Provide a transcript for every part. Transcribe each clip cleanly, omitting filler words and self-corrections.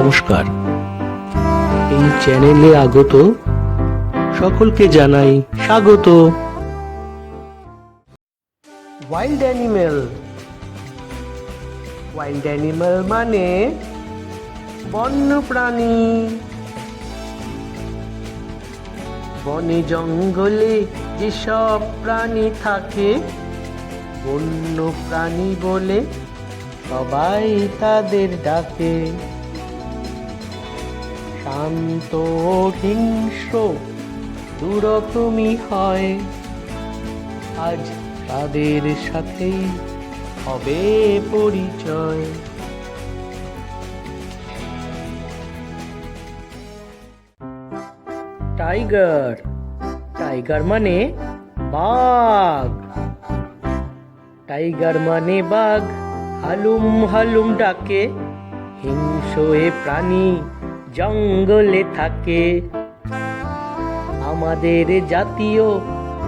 নমস্কার। এই চ্যানেলে আগত সকলকে জানাই স্বাগত। Wild animal. ওয়াইল্ড অ্যানিমেল মানে বন্য প্রাণী। বনে জঙ্গলে যেসব প্রাণী থাকে বন্য প্রাণী বলে সবাই তাদের ডাকে। শান্ত হিংস্র দুরকমই হয়, আজ তাদের সাথেই হবে পরিচয়। টাইগার। টাইগার মানে বাঘ। টাইগার মানে বাঘ, হালুম হালুম ডাকে। হিংস্র এ প্রাণী জঙ্গলে থাকে। আমাদের জাতীয়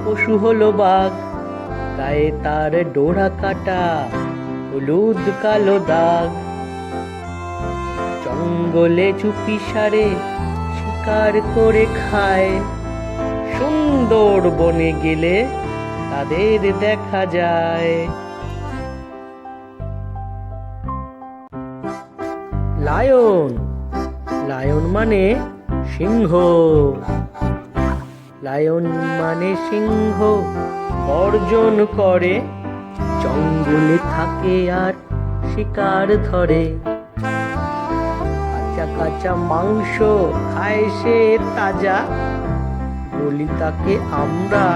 পশু হলো বাঘ, গায়ে তার ডোরা কাটা হলুদ কালো দাগ। জঙ্গলে চুপি সারে শিকার করে খায়, সুন্দর বনে গেলে তাদের দেখা যায়। লায়ন। লায়ন মানে সিংহ। লায়ন মানে সিংহ, গর্জন করে, জঙ্গলে থাকে আর শিকার ধরে। কাঁচা কাঁচা মাংস খায় সে তাজা, বলি তাকে আমরা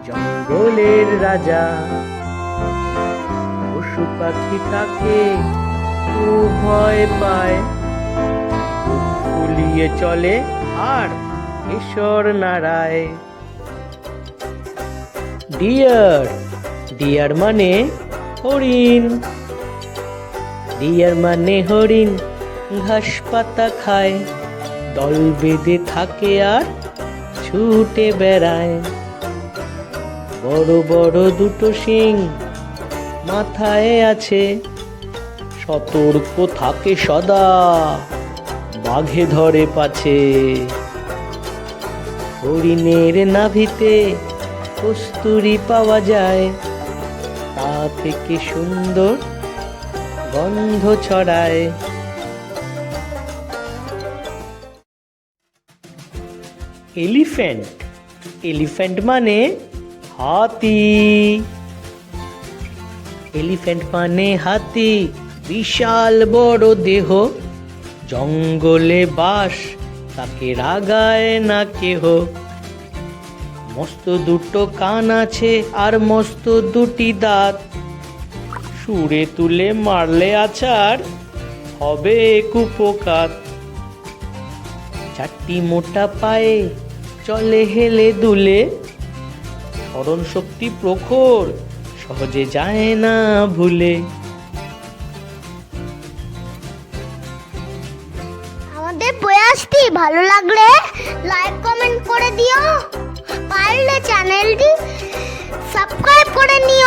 জঙ্গলের রাজা। পশু পাখি তাকে খুব ভয় পায়, বুক ফুলিয়ে চলে আর ঈশ্বর নাড়ায়। ডিয়ার। ডিয়ার মানে হরিণ। ডিয়ার মানে হরিণ, ঘাস পাতা খায়, দল বেঁধে থাকে আর ছুটে বেড়ায়। বড় বড় দুটো শিং মাথায় আছে, সতর্ক থাকে সদা, বাঘে ধরে পাছে। হরিণের নাভিতে কস্তুরী পাওয়া যায়, তা থেকে সুন্দর গন্ধ ছড়ায়। এলিফ্যান্ট। এলিফ্যান্ট মানে হাতি। এলিফ্যান্ট মানে হাতি, বিশাল বড় দেহ, জঙ্গলে বাস, তাকে রাগায় না কেহ। মস্ত দুটো কান আছে আর মস্ত দুটি দাঁত, সুরে তুলে মারলে আছাড় হবে কুপোকাত। চারটি মোটা পায়ে চলে হেলে দুলে, স্মরণ শক্তি প্রখর, সহজে যায় না ভুলে। আমাদের প্রয়াসটি ভালো লাগলে লাইক কমেন্ট করে দিও, পারলে চ্যানেলটি সাবস্ক্রাইব করে নিও।